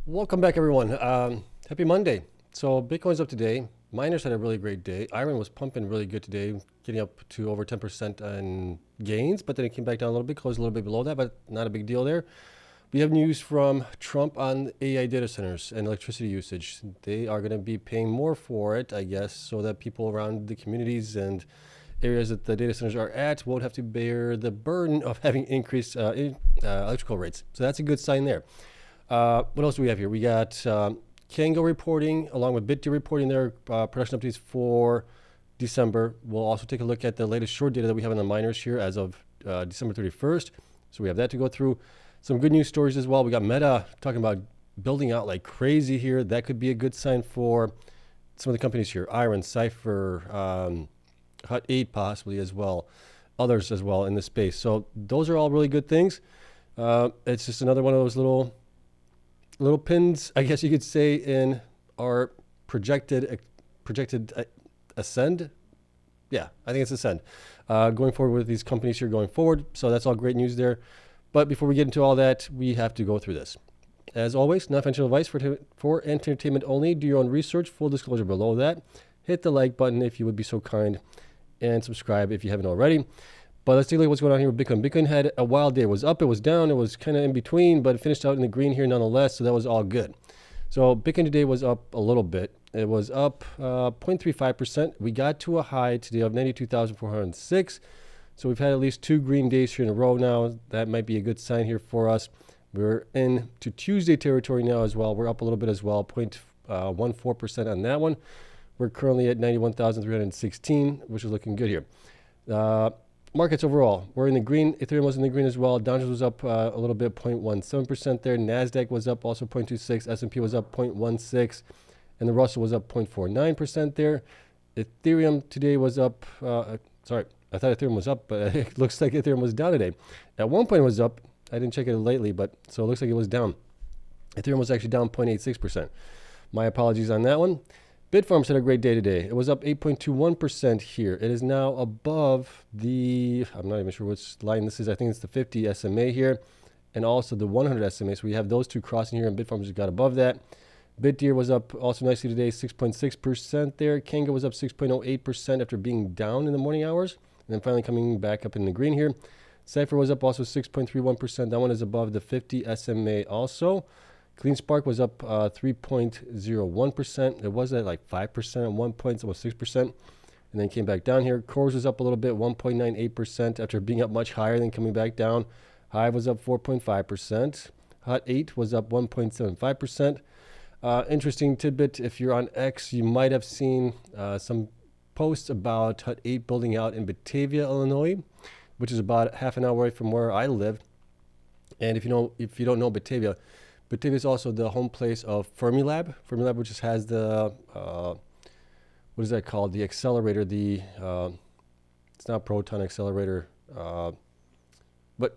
Welcome back, everyone. Happy Monday. So Bitcoin's up today. Miners had a really great day. IREN was pumping really good today, getting up to over 10% on gains, but then it came back down a little bit, closed a little bit below that, but not a big deal there. We have news from Trump on AI data centers and electricity usage. They are going to be paying more for it, I guess, so that people around the communities and areas that the data centers are at won't have to bear the burden of having increased electrical rates. So that's a good sign there. What else do we have here? We got Cango reporting along with Bitdeer reporting their production updates for December. We'll also take a look at the latest short data that we have on the miners here as of December 31st. So we have that to go through. Some good news stories as well. We got Meta talking about building out like crazy here. That could be a good sign for some of the companies here. IREN, Cypher, Hut 8 possibly as well. Others as well in this space. So those are all really good things. It's just another one of those little pins, I guess you could say, in our projected ascend. Yeah, I think it's ascend. Going forward with these companies here going forward. So that's all great news there. But before we get into all that, we have to go through this. As always, not financial advice for entertainment only. Do your own research. Full disclosure below that. Hit the like button if you would be so kind, and subscribe if you haven't already. But let's take a look at what's going on here with Bitcoin. Bitcoin had a wild day. It was up, it was down, it was kind of in between, but it finished out in the green here nonetheless, so that was all good. So Bitcoin today was up a little bit. It was up 0.35%. We got to a high today of 92,406. So we've had at least 2 green days here in a row now. That might be a good sign here for us. We're into Tuesday territory now as well. We're up a little bit as well, 0.14% on that one. We're currently at 91,316, which is looking good here. Markets overall, we're in the green. Ethereum was in the green as well. Dow Jones was up a little bit, 0.17% there. NASDAQ was up also 0.26. S&P was up 0.16. And the Russell was up 0.49% there. Ethereum today was up. Sorry, I thought Ethereum was up, but it looks like Ethereum was down today. At one point it was up. I didn't check it lately, but so it looks like it was down. Ethereum was actually down 0.86%. My apologies on that one. Bitfarms had a great day today. It was up 8.21% here. It is now above the, I'm not even sure which line this is. I think it's the 50 SMA here and also the 100 SMA. So we have those two crossing here, and Bitfarms just got above that. Bitdeer was up also nicely today, 6.6% there. Cango was up 6.08% after being down in the morning hours and then finally coming back up in the green here. Cypher was up also 6.31%. That one is above the 50 SMA also. Cleanspark was up 3.01%. It was at like 5% at one point, almost 6%, and then came back down here. CORZ was up a little bit, 1.98% after being up much higher, then coming back down. Hive was up 4.5%. Hut 8 was up 1.75%. Interesting tidbit, if you're on X, you might have seen some posts about Hut 8 building out in Batavia, Illinois, which is about half an hour away from where I live. And if you don't know Batavia, Batavia is also the home place of Fermilab. Fermilab, which just has the, what is that called? The accelerator, it's not proton accelerator, but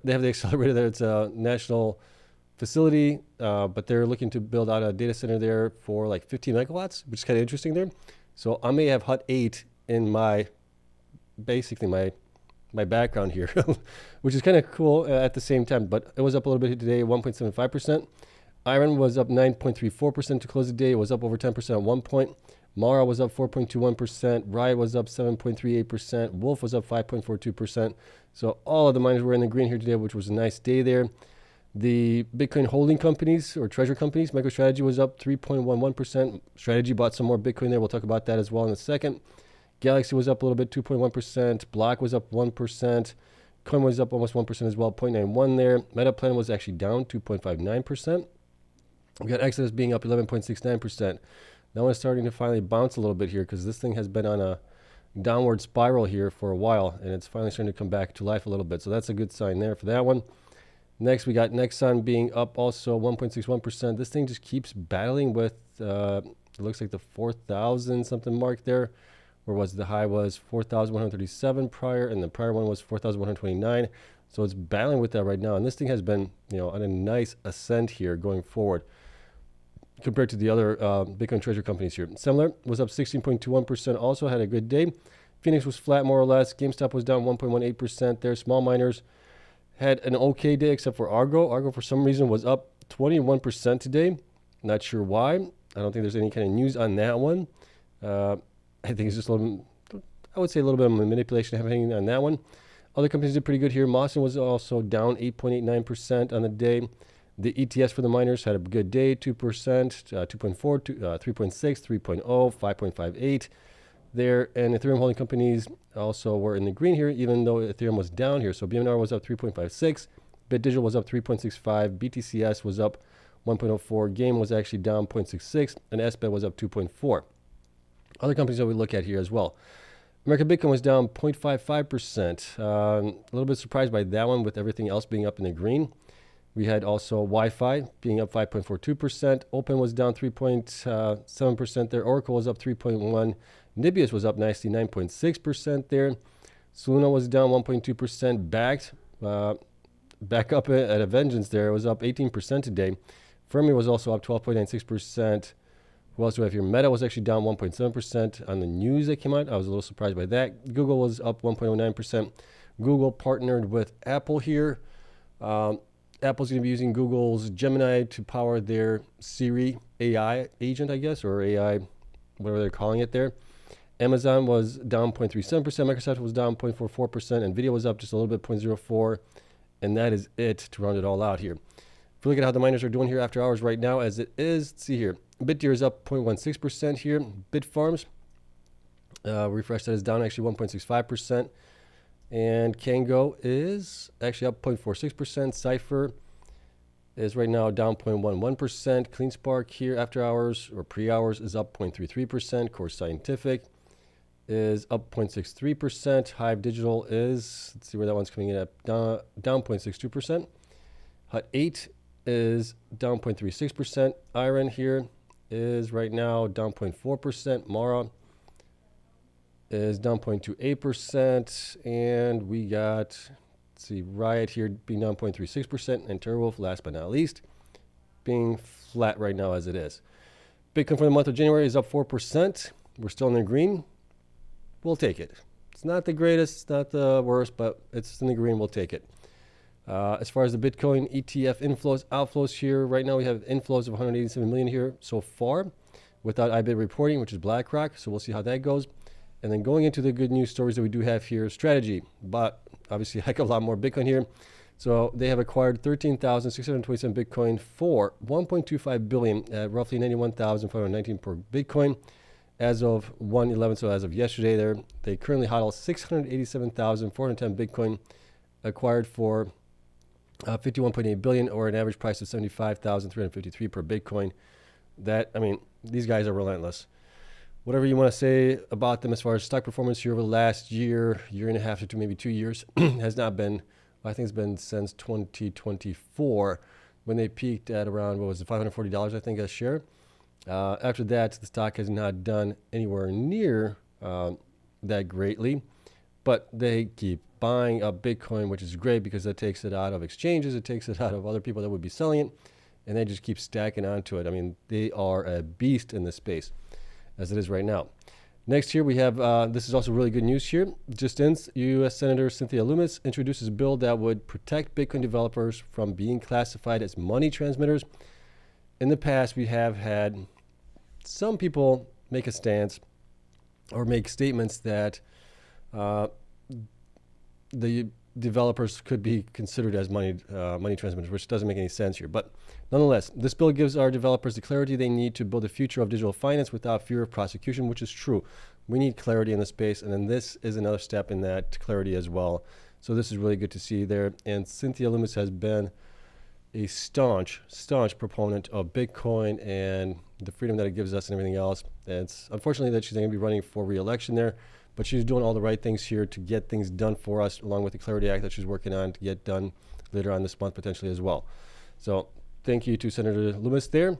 they have the accelerator there. It's a national facility, but they're looking to build out a data center there for like 15 megawatts, which is kind of interesting there. So I may have Hut 8 in basically my background here, which is kind of cool at the same time, but it was up a little bit today, 1.75%. IREN was up 9.34% to close the day. It was up over 10% at one point. Mara was up 4.21%. Riot was up 7.38%. Wolf was up 5.42%. So all of the miners were in the green here today, which was a nice day there. The Bitcoin holding companies or treasury companies, MicroStrategy was up 3.11%. Strategy bought some more Bitcoin there. We'll talk about that as well in a second. Galaxy was up a little bit, 2.1%. Block was up 1%. Coin was up almost 1% as well, 0.91 there. Metaplan was actually down 2.59%. We got Exodus being up 11.69%. Now it's starting to finally bounce a little bit here because this thing has been on a downward spiral here for a while, and it's finally starting to come back to life a little bit. So that's a good sign there for that one. Next, we got Nexon being up also 1.61%. This thing just keeps battling with, it looks like the 4,000 something mark there, where was the high was 4,137 prior, and the prior one was 4,129. So it's battling with that right now. And this thing has been, on a nice ascent here going forward compared to the other Bitcoin treasury companies here. Semler was up 16.21%, also had a good day. Phoenix was flat more or less. GameStop was down 1.18% there. Small miners had an okay day except for Argo. Argo, for some reason, was up 21% today. Not sure why. I don't think there's any kind of news on that one. I think it's just a little, I would say a little bit of manipulation happening on that one. Other companies did pretty good here. Mawson was also down 8.89% on the day. The ETS for the miners had a good day, 2%, 2.4, 3.6, 3.0, 5.58 there. And Ethereum holding companies also were in the green here, even though Ethereum was down here. So BMNR was up 3.56, BitDigital was up 3.65, BTCS was up 1.04, Game was actually down 0.66, and SBET was up 2.4. Other companies that we look at here as well. American Bitcoin was down 0.55%. A little bit surprised by that one with everything else being up in the green. We had also Wi-Fi being up 5.42%. Open was down 3.7% there. Oracle was up 3.1%. Nibius was up nicely, 9.6% there. Soluna was down 1.2%. Back up at a vengeance there. It was up 18% today. Fermi was also up 12.96%. Who else do we have here? Meta was actually down 1.7% on the news that came out. I was a little surprised by that. Google was up 1.09%. Google partnered with Apple here. Apple's going to be using Google's Gemini to power their Siri AI agent, I guess, or AI, whatever they're calling it there. Amazon was down 0.37%. Microsoft was down 0.44%. Nvidia was up just a little bit, 0.04%. And that is it to round it all out here. If we look at how the miners are doing here after hours right now, as it is, let's see here. Bitdeer is up 0.16% here. Bitfarms, refresh that is down actually 1.65%. And Cango is actually up 0.46%. Cypher is right now down 0.11%. Cleanspark here after hours or pre-hours is up 0.33%. CORZ Scientific is up 0.63%. Hive Digital is, let's see where that one's coming in at, down 0.62%. Hut 8 is down 0.36%. IREN here is right now down 0.4%. Mara is down 0.28%. And we got, let's see, Riot here being down 0.36%. And TerraWolf, last but not least, being flat right now as it is. Bitcoin for the month of January is up 4%. We're still in the green. We'll take it. It's not the greatest, it's not the worst, but it's in the green. We'll take it. As far as the Bitcoin ETF inflows, outflows here, right now we have inflows of 187 million here so far without IBIT reporting, which is BlackRock. So we'll see how that goes. And then going into the good news stories that we do have here, strategy, but obviously a heck of a lot more Bitcoin here. So they have acquired 13,627 Bitcoin for 1.25 billion at roughly 91,519 per Bitcoin. As of 1/11, so as of yesterday there, they currently hodl 687,410 Bitcoin acquired for 51.8 billion or an average price of 75,353 per Bitcoin. That, I mean, these guys are relentless. Whatever you want to say about them as far as stock performance here over the last year, year and a half to maybe 2 years, has not been, I think it's been since 2024 when they peaked at around, what was it, $540, I think, a share. After that, the stock has not done anywhere near that greatly, but they keep buying up Bitcoin, which is great because that takes it out of exchanges, it takes it out of other people that would be selling it, and they just keep stacking onto it. I mean, they are a beast in this space as it is right now. Next here we have, this is also really good news here. Just in, U.S. Senator Cynthia Lummis introduces a bill that would protect Bitcoin developers from being classified as money transmitters. In the past, we have had some people make a stance or make statements that the developers could be considered as money transmitters, which doesn't make any sense here. But nonetheless, this bill gives our developers the clarity they need to build a future of digital finance without fear of prosecution, which is true. We need clarity in the space, and then this is another step in that clarity as well. So this is really good to see there. And Cynthia Lummis has been a staunch proponent of Bitcoin and the freedom that it gives us and everything else. And it's unfortunately that she's going to be running for re-election there, but she's doing all the right things here to get things done for us, along with the Clarity Act that she's working on to get done later on this month potentially as well. So thank you to Senator Lummis there.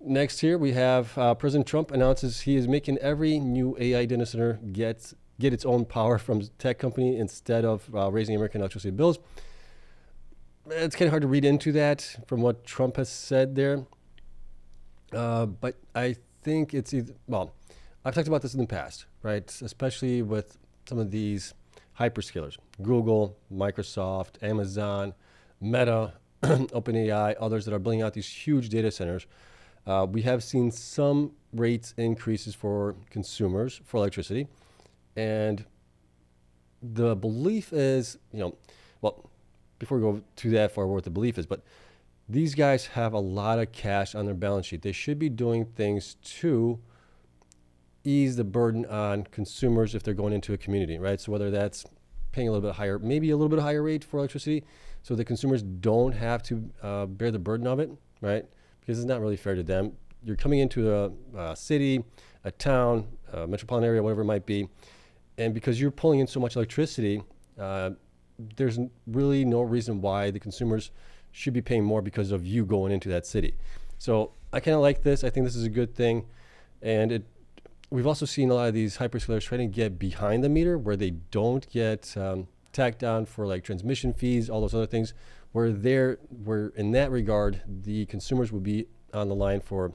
Next here we have President Trump announces he is making every new AI data center get its own power from tech company instead of raising American electricity bills. It's kind of hard to read into that from what Trump has said there. But I think it's either, well, I've talked about this in the past, right? Especially with some of these hyperscalers, Google, Microsoft, Amazon, Meta, OpenAI, others that are building out these huge data centers. We have seen some rates increases for consumers for electricity. And the belief is, well, before we go too that far, what the belief is, but these guys have a lot of cash on their balance sheet. They should be doing things to ease the burden on consumers if they're going into a community, right? So whether that's paying a little bit higher, maybe a little bit higher rate for electricity, so the consumers don't have to bear the burden of it, right? Because it's not really fair to them. You're coming into a city, a town, a metropolitan area, whatever it might be, and because you're pulling in so much electricity, there's really no reason why the consumers should be paying more because of you going into that city. So I kind of like this. I think this is a good thing. And we've also seen a lot of these hyperscalers trying to get behind the meter where they don't get tacked on for like transmission fees, all those other things, where in that regard, the consumers will be on the line for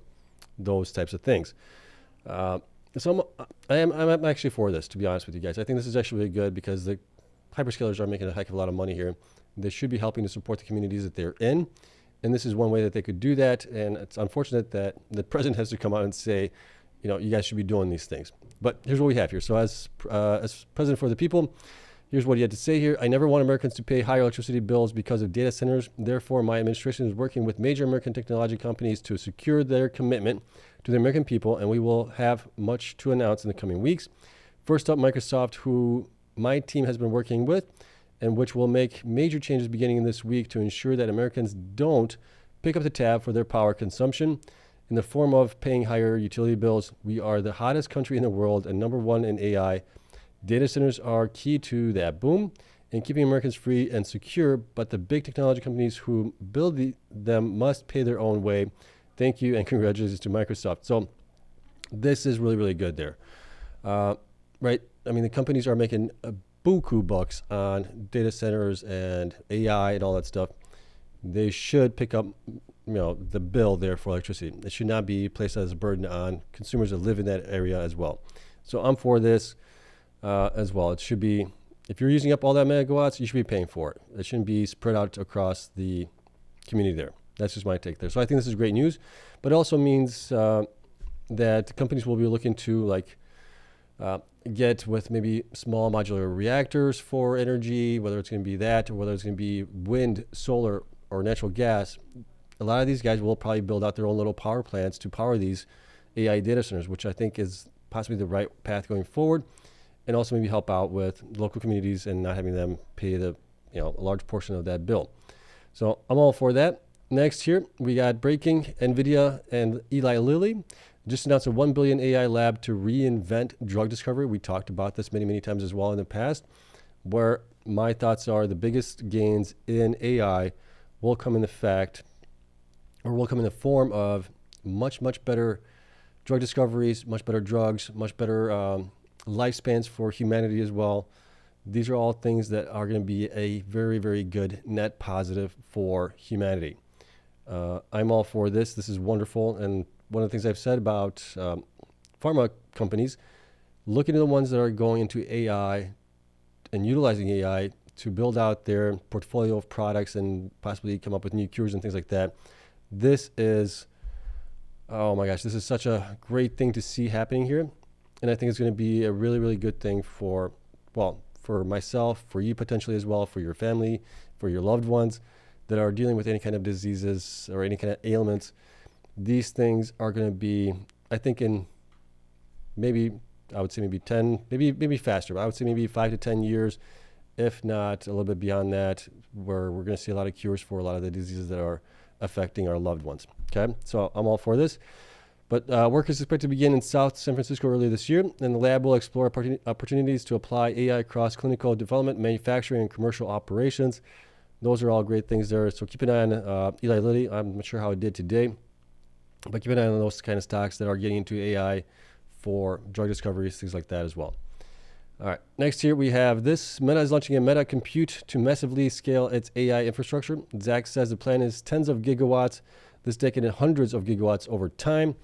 those types of things. So I'm actually for this, to be honest with you guys. I think this is actually really good because the hyperscalers are making a heck of a lot of money here. They should be helping to support the communities that they're in. And this is one way that they could do that. And it's unfortunate that the president has to come out and say, you guys should be doing these things. But here's what we have here. So as president for the people, here's what he had to say here. I never want Americans to pay higher electricity bills because of data centers. Therefore, my administration is working with major American technology companies to secure their commitment to the American people, and we will have much to announce in the coming weeks. First up, Microsoft, who my team has been working with, and which will make major changes beginning this week to ensure that Americans don't pick up the tab for their power consumption in the form of paying higher utility bills. We are the hottest country in the world and #1 in AI. Data centers are key to that boom and keeping Americans free and secure, but the big technology companies who build them must pay their own way. Thank you and congratulations to Microsoft. So this is really, really good there. Right? I mean, the companies are making buku bucks on data centers and AI and all that stuff. They should pick up, the bill there for electricity. It should not be placed as a burden on consumers that live in that area as well. So I'm for this as well. It should be, if you're using up all that megawatts, you should be paying for it. It shouldn't be spread out across the community there. That's just my take there. So I think this is great news, but it also means that companies will be looking to get with maybe small modular reactors for energy, whether it's going to be that or whether it's going to be wind, solar, or natural gas. A lot of these guys will probably build out their own little power plants to power these AI data centers, which I think is possibly the right path going forward, and also maybe help out with local communities and not having them pay a large portion of that bill. So I'm all for that. Next here, we got breaking. Nvidia and Eli Lilly just announced a $1 billion AI lab to reinvent drug discovery. We talked about this many, many times as well in the past, where my thoughts are the biggest gains in AI will come in the form of much, much better drug discoveries, much better drugs, much better lifespans for humanity as well. These are all things that are going to be a very, very good net positive for humanity. I'm all for this. This is wonderful. And one of the things I've said about pharma companies, looking at the ones that are going into AI and utilizing AI to build out their portfolio of products and possibly come up with new cures and things like that. This is, oh my gosh, this is such a great thing to see happening here. And I think it's going to be a really, really good thing for myself, for you potentially as well, for your family, for your loved ones that are dealing with any kind of diseases or any kind of ailments. These things are going to be, I think in maybe 10, maybe faster, but I would say maybe 5 to 10 years, if not a little bit beyond that, where we're going to see a lot of cures for a lot of the diseases that are affecting our loved ones. Okay, so I'm all for this. But work is expected to begin in South San Francisco earlier this year, and the lab will explore opportunities to apply AI across clinical development, manufacturing, and commercial operations. Those are all great things there. So keep an eye on Eli Lilly. I'm not sure how it did today, but keep an eye on those kind of stocks that are getting into AI for drug discoveries, things like that as well. All right, next here we have this. Meta is launching a Meta Compute to massively scale its AI infrastructure. Zach says the plan is tens of gigawatts this decade and hundreds of gigawatts over time.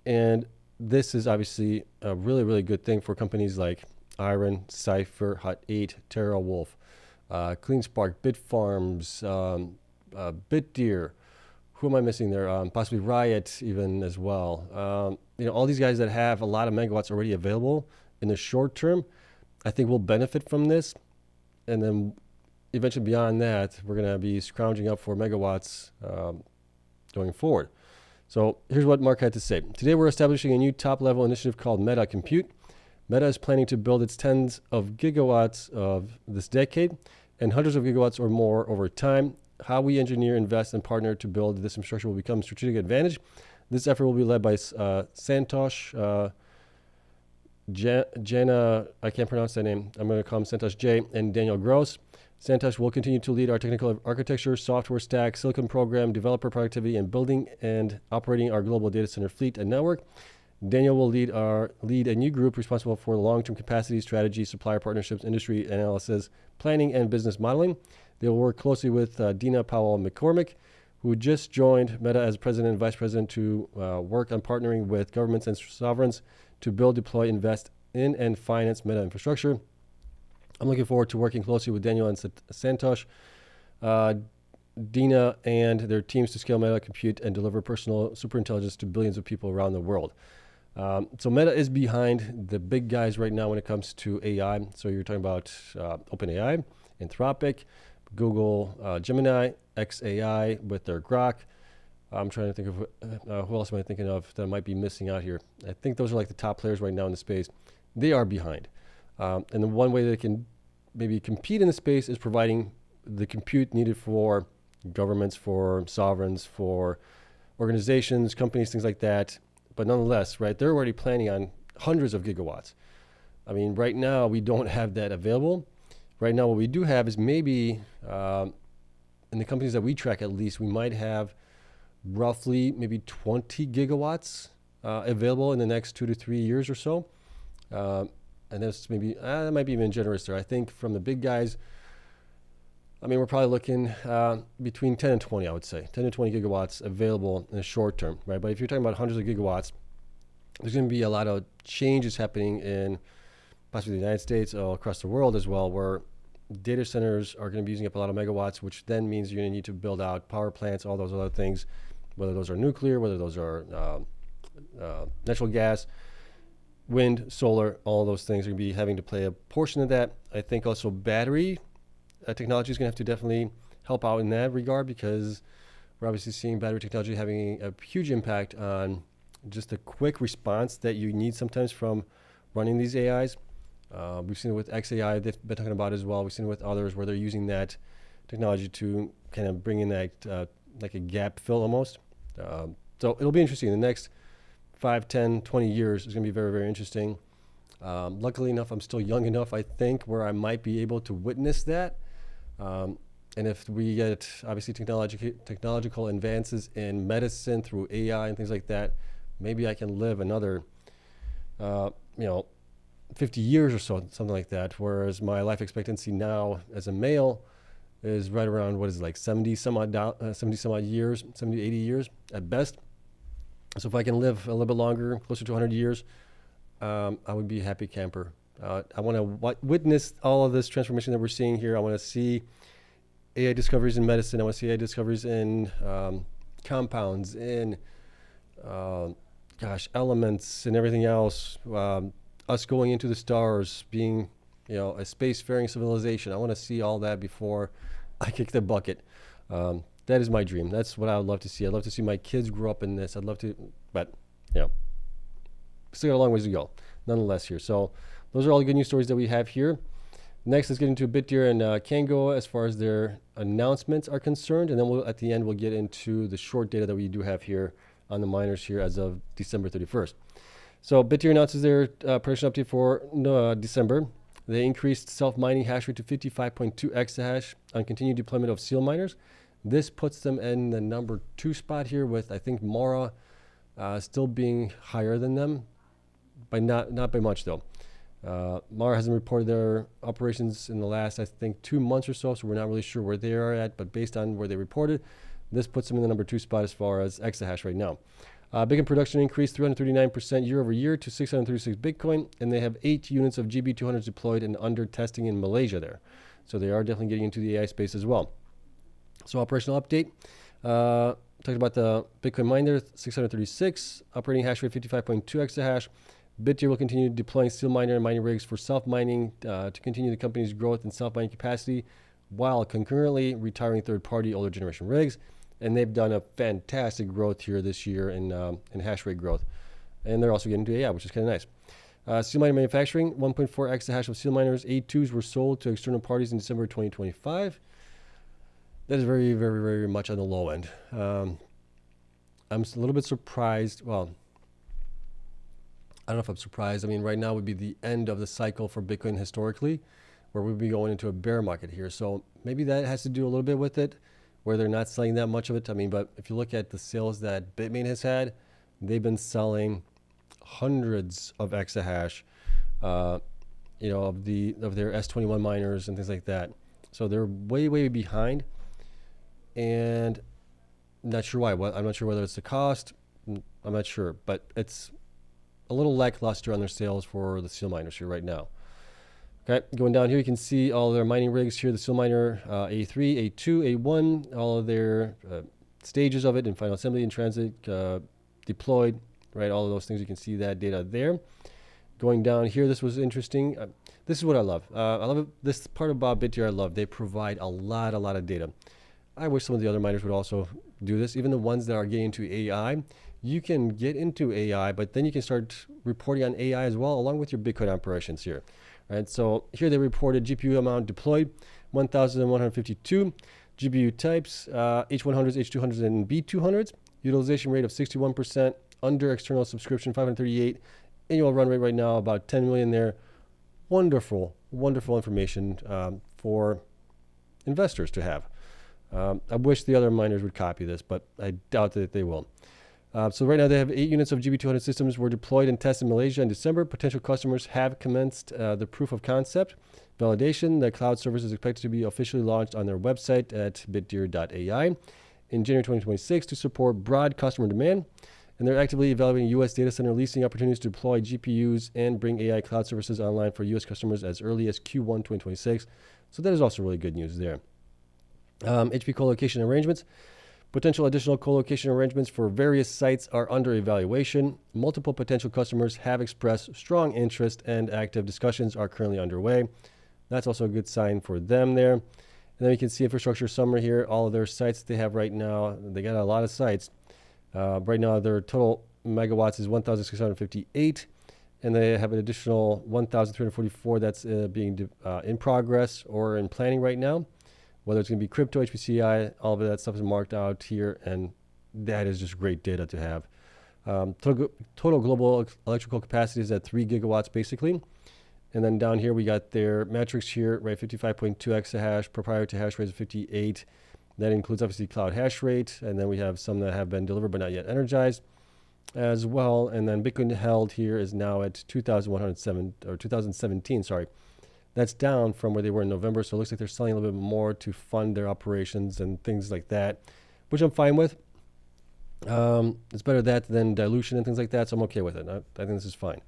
And this is obviously a really, really good thing for companies like IREN, Cypher, Hut 8, TeraWolf, Cleanspark, Bitfarms, Bitdeer, who am I missing there? Possibly Riot even as well. All these guys that have a lot of megawatts already available in the short term, I think will benefit from this. And then eventually beyond that, we're going to be scrounging up for megawatts going forward. So here's what Mark had to say. Today we're establishing a new top-level initiative called Meta Compute. Meta is planning to build its tens of gigawatts of this decade and hundreds of gigawatts or more over time. How we engineer, invest, and partner to build this infrastructure will become a strategic advantage. This effort will be led by Santosh, Jana, I can't pronounce that name. I'm going to call him Santosh J, and Daniel Gross. Santosh will continue to lead our technical architecture, software stack, silicon program, developer productivity, and building and operating our global data center fleet and network. Daniel will lead a new group responsible for long-term capacity, strategy, supplier partnerships, industry analysis, planning, and business modeling. They will work closely with Dina Powell-McCormick, who just joined Meta as president and vice president to work on partnering with governments and sovereigns to build, deploy, invest in, and finance Meta infrastructure. I'm looking forward to working closely with Daniel and Santosh, Dina, and their teams to scale Meta Compute and deliver personal superintelligence to billions of people around the world. So Meta is behind the big guys right now when it comes to AI. So you're talking about OpenAI, Anthropic, Google Gemini, xAI with their Grok. I'm trying to think of who else am I thinking of that I might be missing out here. I think those are like the top players right now in the space. They are behind. And the one way they can maybe compete in the space is providing the compute needed for governments, for sovereigns, for organizations, companies, things like that. But nonetheless, right, they're already planning on hundreds of gigawatts. I mean, right now we don't have that available. Right now what we do have is maybe, in the companies that we track at least, we might have roughly maybe 20 gigawatts available in the next 2 to 3 years or so. And that's maybe, that might be even generous there. I think from the big guys, I mean, we're probably looking between 10 and 20, I would say. 10 to 20 gigawatts available in the short term, right? But if you're talking about hundreds of gigawatts, there's going to be a lot of changes happening in possibly the United States, all across the world as well, where data centers are going to be using up a lot of megawatts, which then means you're going to need to build out power plants, all those other things, whether those are nuclear, whether those are natural gas, wind, solar, all those things are going to be having to play a portion of that. I think also battery technology is going to have to definitely help out in that regard, because we're obviously seeing battery technology having a huge impact on just the quick response that you need sometimes from running these AIs. We've seen it with xAI, they've been talking about it as well. We've seen it with others where they're using that technology to kind of bring in that like a gap fill almost. So it'll be interesting. The next 5, 10, 20 years is going to be very, very interesting. Luckily enough, I'm still young enough, I think, where I might be able to witness that. And if we get, obviously, technological advances in medicine through AI and things like that, maybe I can live another, 50 years or so, something like that. Whereas my life expectancy now as a male is right around, 70 some odd years, 70 to 80 years at best. So if I can live a little bit longer, closer to 100 years, I would be a happy camper. I want to witness all of this transformation that we're seeing here. I want to see AI discoveries in medicine. I want to see AI discoveries in compounds, in elements and everything else. Us going into the stars, being a spacefaring civilization. I want to see all that before I kick the bucket. That is my dream. That's what I would love to see. I'd love to see my kids grow up in this. I'd love to, but still got a long ways to go nonetheless here. So those are all the good news stories that we have here. Next, let's get into Bitdeer and Cango as far as their announcements are concerned. And then at the end, we'll get into the short data that we do have here on the miners here as of December 31st. So Bitdeer announces their production update for December. They increased self-mining hash rate to 55.2 exahash on continued deployment of seal miners. This puts them in the number 2 spot here, with, I think, Mara still being higher than them, but not by much though. Mara hasn't reported their operations in the last, I think, 2 months or so, so we're not really sure where they are at, but based on where they reported, this puts them in the number 2 spot as far as exahash right now. Bitcoin production increased 339% year over year to 636 Bitcoin, and they have 8 units of GB200s deployed and under testing in Malaysia there. So they are definitely getting into the AI space as well. So operational update. Talked about the Bitcoin miner, 636, operating hash rate 55.2 exahash. Bitdeer will continue deploying steel miner and mining rigs for self-mining to continue the company's growth in self-mining capacity while concurrently retiring third-party older generation rigs. And they've done a fantastic growth here this year in hash rate growth. And they're also getting into AI, which is kind of nice. Steel miner manufacturing, 1.4 exahash of steel miners, A2s were sold to external parties in December 2025. That is very, very, very much on the low end. I'm a little bit surprised. Well, I don't know if I'm surprised. I mean, right now would be the end of the cycle for Bitcoin historically, where we'd be going into a bear market here. So maybe that has to do a little bit with it, where they're not selling that much of it. I mean, but if you look at the sales that Bitmain has had, they've been selling hundreds of exahash, of their S21 miners and things like that. So they're way, way behind, and not sure why. I'm not sure whether it's the cost. I'm not sure, but it's a little lackluster on their sales for the steel miners here right now. Okay, going down here, you can see all their mining rigs here. The steel miner A3, A2, A1, all of their stages of it in final assembly, in transit, deployed, right? All of those things, you can see that data there. Going down here, this was interesting. This is what I love. I love it. This part about Bitdeer I love. They provide a lot of data. I wish some of the other miners would also do this. Even the ones that are getting into AI, you can get into AI, but then you can start reporting on AI as well, along with your Bitcoin operations here. Right, so here they reported GPU amount deployed, 1,152, GPU types, H100s, H200s, and B200s, utilization rate of 61%, under external subscription 538, annual run rate right now about 10 million there. Wonderful, wonderful information for investors to have. I wish the other miners would copy this, but I doubt that they will. So right now they have 8 units of GB200 systems were deployed and tested in Malaysia in December. Potential customers have commenced the proof of concept validation. The cloud service is expected to be officially launched on their website at bitdeer.ai in January 2026 to support broad customer demand. And they're actively evaluating U.S. data center leasing opportunities to deploy GPUs and bring AI cloud services online for U.S. customers as early as Q1 2026. So that is also really good news there. HP co-location arrangements. Potential additional co-location arrangements for various sites are under evaluation. Multiple potential customers have expressed strong interest and active discussions are currently underway. That's also a good sign for them there. And then you can see infrastructure summary here, all of their sites they have right now. They got a lot of sites. Right now their total megawatts is 1,658, and they have an additional 1,344 that's being in progress or in planning right now. Whether it's going to be crypto, HPCI, all of that stuff is marked out here, and that is just great data to have. Total global electrical capacity is at 3 gigawatts, basically. And then down here, we got their metrics here, right? 55.2 exahash, proprietary hash rate of 58. That includes, obviously, cloud hash rate. And then we have some that have been delivered but not yet energized as well. And then Bitcoin held here is now at 2017, sorry. That's down from where they were in November, so it looks like they're selling a little bit more to fund their operations and things like that, which I'm fine with. It's better that than dilution and things like that, so I'm okay with it. I think this is fine.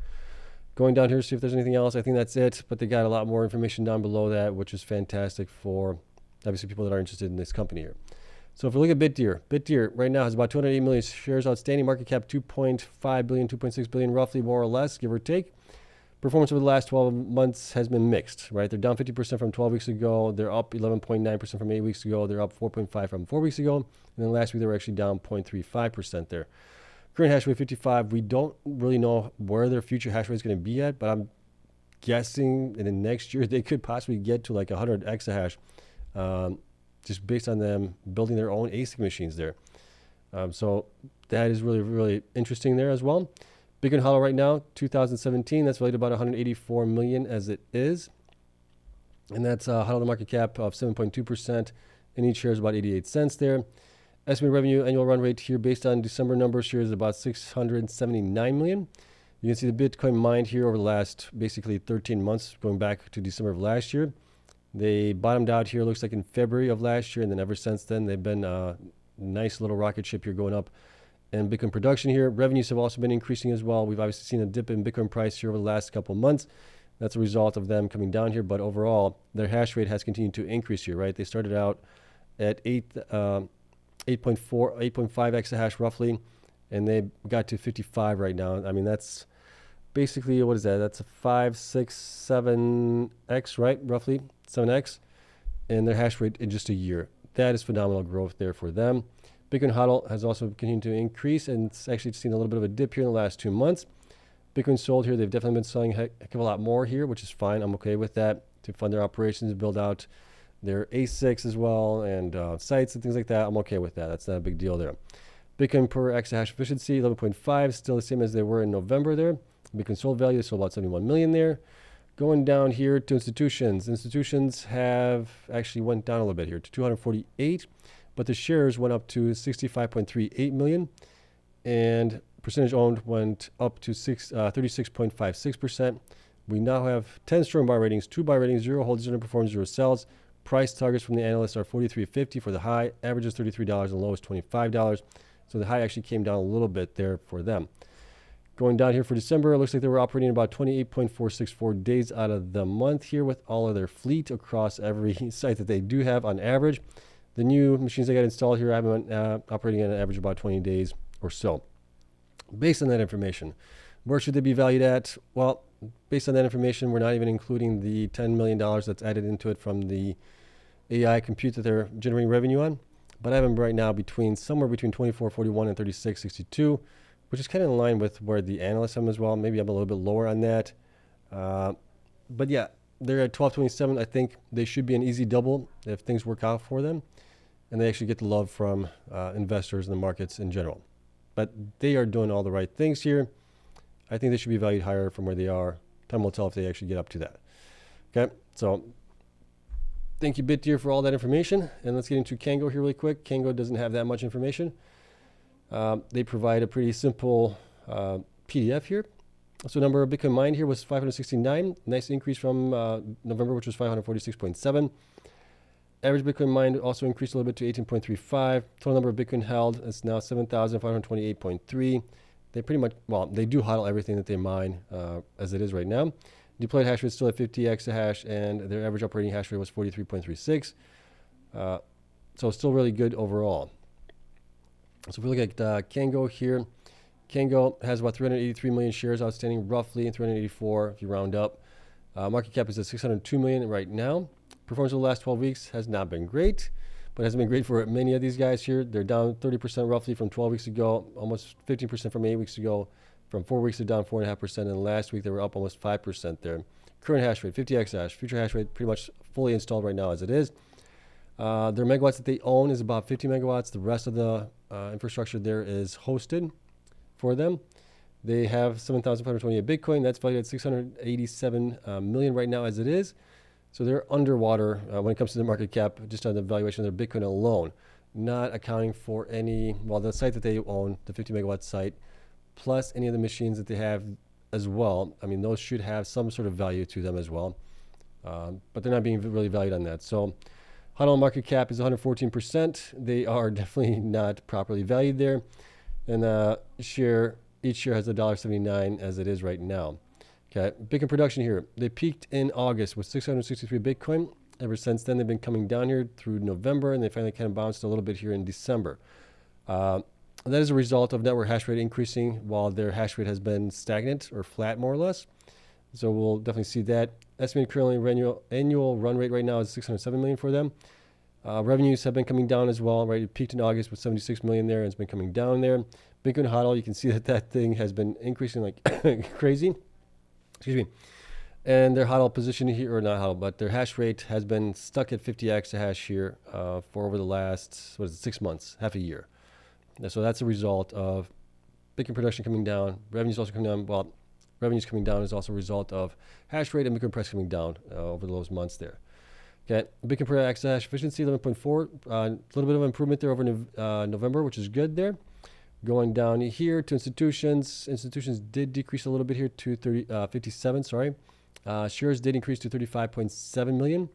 Going down here, see if there's anything else. I think that's it, but they got a lot more information down below that, which is fantastic for, obviously, people that are interested in this company here. So if we look at Bitdeer right now has about 208 million shares outstanding, market cap 2.5 billion, 2.6 billion, roughly, more or less, give or take. Performance over the last 12 months has been mixed, right? They're down 50% from 12 weeks ago. They're up 11.9% from 8 weeks ago. They're up 4.5% from 4 weeks ago. And then last week, they were actually down 0.35% there. Current hash rate 55. We don't really know where their future hash rate is going to be at, but I'm guessing in the next year, they could possibly get to like 100 exahash just based on them building their own ASIC machines there. So that is really, really interesting there as well. Bitcoin Hollow right now, 2017, that's valued about 184 million as it is. And that's Hollow market cap of 7.2%, and each share is about 88 cents there. Estimated revenue annual run rate here based on December numbers here is about 679 million. You can see the Bitcoin mined here over the last basically 13 months, going back to December of last year. They bottomed out here, looks like in February of last year, and then ever since then, they've been a nice little rocket ship here going up. And Bitcoin production here, revenues have also been increasing as well. We've obviously seen a dip in Bitcoin price here over the last couple of months. That's a result of them coming down here. But overall, their hash rate has continued to increase here, right? They started out at 8 8.5 exahash roughly, and they got to 55 right now. I mean, that's basically, what is that? That's a 5, 6, 7x, right? Roughly 7x, and their hash rate in just a year. That is phenomenal growth there for them. Bitcoin HODL has also continued to increase, and it's actually seen a little bit of a dip here in the last 2 months. Bitcoin sold here, they've definitely been selling a heck of a lot more here, which is fine. I'm okay with that to fund their operations, build out their ASICs as well, and sites and things like that. I'm okay with that. That's not a big deal there. Bitcoin per exahash efficiency, 11.5, still the same as they were in November there. Bitcoin sold value, they sold about 71 million there. Going down here to institutions. Institutions have actually went down a little bit here to 248, but the shares went up to 65.38 million, and percentage owned went up to 36.56%. We now have 10 strong buy ratings, 2 buy ratings, 0 holds, 0 performs, 0 sells. Price targets from the analysts are $43.50 for the high, average is $33, and low is $25. So the high actually came down a little bit there for them. Going down here for December, it looks like they were operating about 28.464 days out of the month here with all of their fleet across every site that they do have on average. The new machines they got installed here have been operating at an average of about 20 days or so. Based on that information, where should they be valued at? Well, based on that information, we're not even including the $10 million that's added into it from the AI compute that they're generating revenue on. But I have them right now somewhere between 24.41 and 36.62, which is kind of in line with where the analysts have them as well. Maybe I'm a little bit lower on that. But yeah, they're at 12.27. I think they should be an easy double if things work out for them, and they actually get the love from investors in the markets in general. But they are doing all the right things here. I think they should be valued higher from where they are. Time will tell if they actually get up to that. Okay, so thank you, Bitdeer, for all that information. And let's get into Cango here really quick. Cango doesn't have that much information. They provide a pretty simple PDF here. So number of Bitcoin mined here was 569. Nice increase from November, which was 546.7. Average Bitcoin mined also increased a little bit to 18.35. Total number of Bitcoin held is now 7,528.3. They pretty much, well, they do HODL everything that they mine as it is right now. Deployed hash rate is still at 50 exahash, and their average operating hash rate was 43.36. So still really good overall. So if we look at Cango here, Cango has about 383 million shares outstanding, roughly 384 if you round up. Market cap is at 602 million right now. Performance over the last 12 weeks has not been great, but hasn't been great for many of these guys here. They're down 30% roughly from 12 weeks ago, almost 15% from 8 weeks ago. From 4 weeks, they're down 4.5%, and last week they were up almost 5% there. Current hash rate, 50 exahash. Future hash rate pretty much fully installed right now as it is. Their megawatts that they own is about 50 megawatts. The rest of the infrastructure there is hosted for them. They have 7,528 Bitcoin. That's valued at 687 million right now as it is. So they're underwater when it comes to the market cap, just on the valuation of their Bitcoin alone, not accounting for any, well, the site that they own, the 50 megawatt site, plus any of the machines that they have as well. I mean, those should have some sort of value to them as well, but they're not being really valued on that. So HODL market cap is 114%. They are definitely not properly valued there. And each share has $1.79 as it is right now. Okay, Bitcoin production here. They peaked in August with 663 Bitcoin. Ever since then, they've been coming down here through November, and they finally kind of bounced a little bit here in December. That is a result of network hash rate increasing while their hash rate has been stagnant or flat, more or less. So we'll definitely see that. Estimated currently annual run rate right now is 607 million for them. Revenues have been coming down as well, right? It peaked in August with 76 million there, and it's been coming down there. Bitcoin HODL, you can see that thing has been increasing like crazy. Excuse me. And their HODL position here, or not HODL, but their hash rate has been stuck at 50 exahash here for over the last, 6 months, half a year. So that's a result of Bitcoin production coming down. Revenues also coming down. Well, revenues coming down is also a result of hash rate and Bitcoin price coming down over those months there. Okay, Bitcoin per exahash efficiency 11.4. A little bit of improvement there over November, which is good there. Going down here to institutions. Institutions did decrease a little bit here to 57, sorry. Shares did increase to 35.7 million,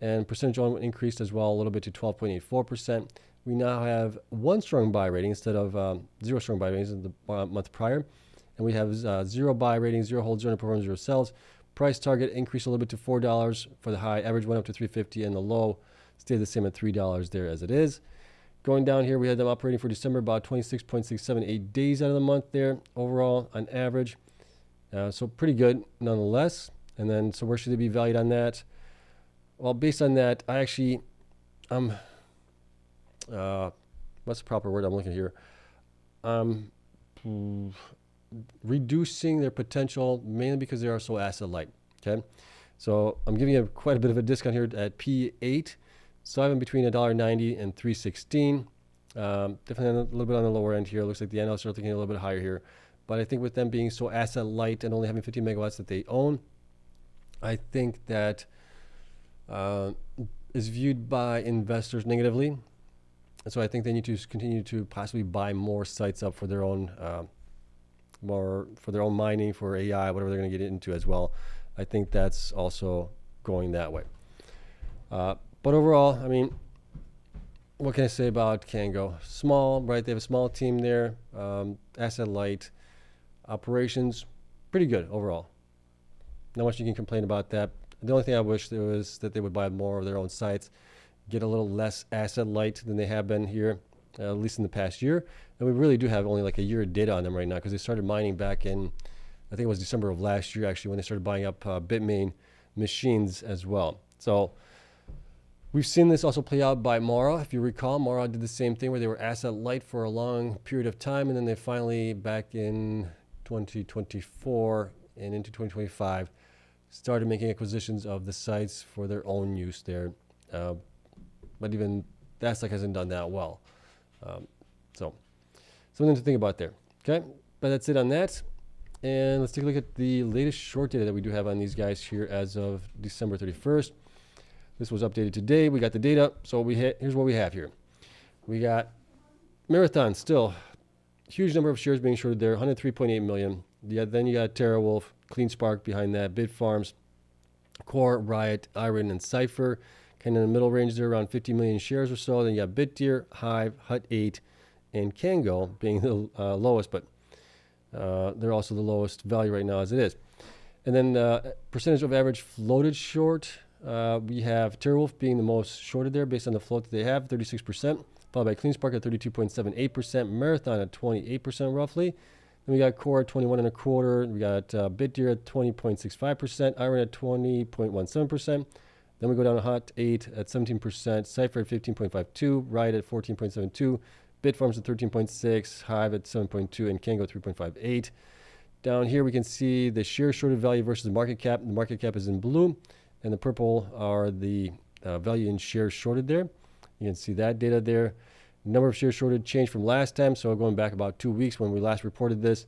and percentage owned increased as well a little bit to 12.84%. We now have 1 strong buy rating instead of 0 strong buy ratings in the month prior. And we have 0 buy ratings, 0 holds, 0 performance, 0 sells. Price target increased a little bit to $4 for the high. Average went up to $3.50, and the low stayed the same at $3 there as it is. Going down here, we had them operating for December about 26.678 days out of the month there overall on average. So pretty good nonetheless. And then, so where should they be valued on that? Well, based on that, I actually, what's the proper word I'm looking at here? Reducing their potential mainly because they are so asset light. Okay. So I'm giving you quite a bit of a discount here at P8. So I have them between $1.90 and $3.16. Definitely a little bit on the lower end here. Looks like the analysts are thinking a little bit higher here. But I think with them being so asset light and only having 15 megawatts that they own, I think that is viewed by investors negatively. And so I think they need to continue to possibly buy more sites up for their own mining, for AI, whatever they're going to get into as well. I think that's also going that way. But overall, I mean, what can I say about Cango? Small, right? They have a small team there, asset light, operations, pretty good overall. Not much you can complain about that. The only thing I wish there was that they would buy more of their own sites, get a little less asset light than they have been here, at least in the past year. And we really do have only like a year of data on them right now because they started mining back in, I think it was December of last year actually, when they started buying up Bitmain machines as well. So we've seen this also play out by Mara. If you recall, Mara did the same thing where they were asset light for a long period of time, and then they finally, back in 2024 and into 2025, started making acquisitions of the sites for their own use there. But even that like hasn't done that well. So something to think about there. Okay, but that's it on that. And let's take a look at the latest short data that we do have on these guys here as of December 31st. This was updated today. We got the data. So here's what we have here. We got Marathon still, huge number of shares being shorted there, 103.8 million. Then you got TeraWolf, Cleanspark behind that, Bitfarms, CORZ, Riot, IREN, and Cypher. Kind of in the middle range there, around 50 million shares or so. Then you got Bitdeer, Hive, Hut8, and Cango being the lowest, but they're also the lowest value right now as it is. And then percentage of average floated short, we have TeraWolf being the most shorted there based on the float that they have, 36%, followed by Cleanspark at 32.78%, Marathon at 28% roughly. Then we got CORZ at 21.25%, we got Bitdeer at 20.65%, IREN at 20.17%. Then we go down to Hut8 at 17%, Cypher at 15.52%, Riot at 14.72%, Bitfarms at 13.6%, Hive at 7.2%, and Cango 3.58%. Down here we can see the share shorted value versus the market cap. The market cap is in blue, and the purple are the value in shares shorted there. You can see that data there. Number of shares shorted changed from last time, so going back about 2 weeks when we last reported this,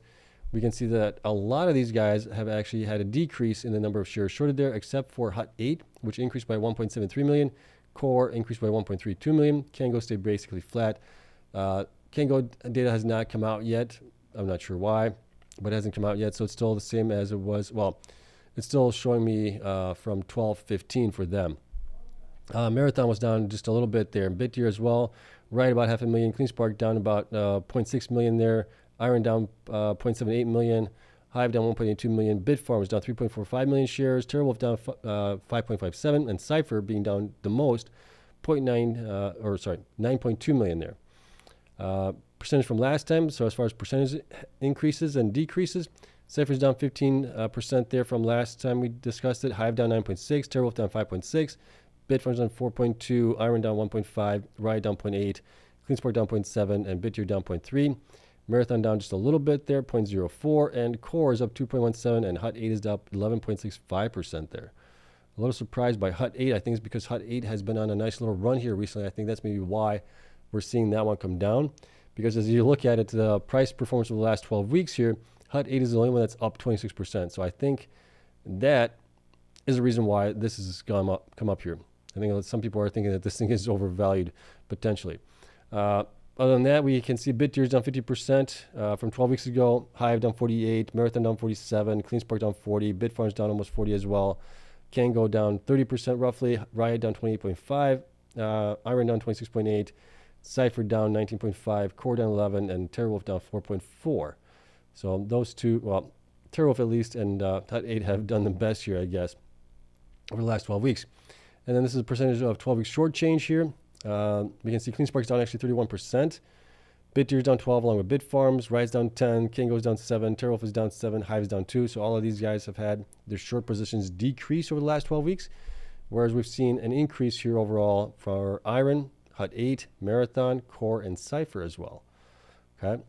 we can see that a lot of these guys have actually had a decrease in the number of shares shorted there, except for Hut8, which increased by 1.73 million. CORZ increased by 1.32 million. Cango stayed basically flat. Cango data has not come out yet. I'm not sure why, but it hasn't come out yet, so it's still the same as it was. Well, it's still showing me from 12.15 for them. Marathon was down just a little bit there. Bitdeer as well, right about 500,000. Cleanspark down about 0.6 million there. IREN down 0.78 million. Hive down 1.82 million. Bitfarms down 3.45 million shares. TeraWolf down 5.57, and Cypher being down the most, 9.2 million there. Percentage from last time. So as far as percentage increases and decreases, Cypher's down 15% there from last time we discussed it. Hive down 9.6, TeraWolf down 5.6, Bitfarms down 4.2, IREN down 1.5, Riot down 0.8, Cleanspark down 0.7, and Bitdeer down 0.3. Marathon down just a little bit there, 0.04, and CORZ is up 2.17, and Hut8 is up 11.65% there. A little surprised by Hut8. I think it's because Hut8 has been on a nice little run here recently. I think that's maybe why we're seeing that one come down, because as you look at it, the price performance over the last 12 weeks here, Hut8 is the only one that's up 26%. So I think that is the reason why this has come up here. I think some people are thinking that this thing is overvalued potentially. Other than that, we can see Bitdeer is down 50% from 12 weeks ago. Hive down 48, Marathon down 47, Cleanspark down 40, Bitfarms down almost 40 as well. Cango down 30% roughly, Riot down 28.5, IREN down 26.8, Cypher down 19.5, CORZ down 11, and TeraWolf down 4.4. So those two, well, TeraWolf at least and Hut8 have done the best here, I guess, over the last 12 weeks. And then this is a percentage of 12 weeks short change here. We can see Cleanspark's down actually 31%. Bitdeer's down 12 along with Bitfarms. Riot's down 10. Cango's down 7. TeraWolf is down 7. Hive's down 2. So all of these guys have had their short positions decrease over the last 12 weeks. Whereas we've seen an increase here overall for IREN, HUT 8, Marathon, Core, and Cypher as well. Okay,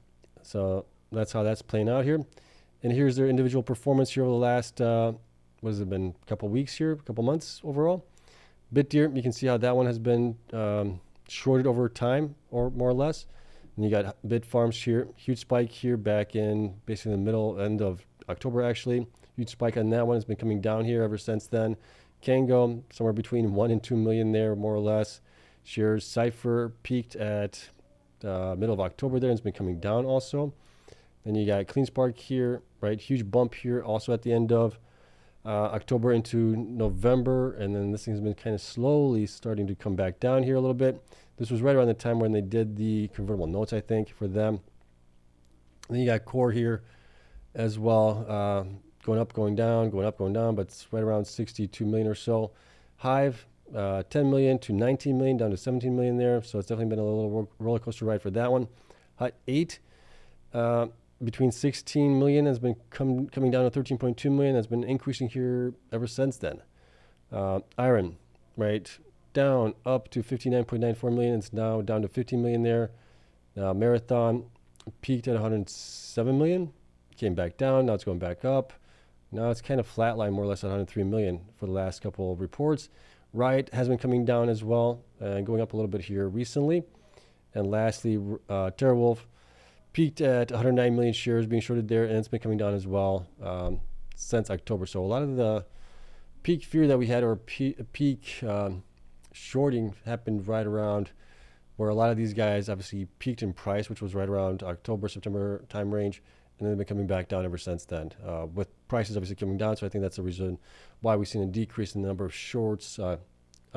so that's how that's playing out here. And here's their individual performance here over the last, what has it been, a couple weeks here, a couple months overall. Bitdeer, you can see how that one has been shorted over time, or more or less. And you got Bitfarms here, huge spike here back in basically the end of October actually. Huge spike on that one, has been coming down here ever since then. Cango, somewhere between 1 and 2 million there, more or less. Shares Cypher peaked at middle of October there and it's been coming down also. Then you got Cleanspark here, right? Huge bump here also at the end of October into November. And then this thing's been kind of slowly starting to come back down here a little bit. This was right around the time when they did the convertible notes, I think, for them. And then you got Core here as well, going up, going down, going up, going down, but it's right around 62 million or so. Hive, 10 million to 19 million, down to 17 million there. So it's definitely been a little roller coaster ride for that one. HUT 8, between 16 million has been coming down to 13.2 million. Has been increasing here ever since then. IREN, right, down up to 59.94 million. It's now down to 15 million there. Marathon peaked at 107 million, came back down. Now it's going back up. Now it's kind of flatlined more or less at 103 million for the last couple of reports. Riot has been coming down as well and going up a little bit here recently. And lastly, TeraWolf peaked at 109 million shares being shorted there, and it's been coming down as well since October. So a lot of the peak fear that we had, or peak shorting, happened right around where a lot of these guys obviously peaked in price, which was right around October, September time range. And then they've been coming back down ever since then, with prices obviously coming down. So I think that's the reason why we've seen a decrease in the number of shorts on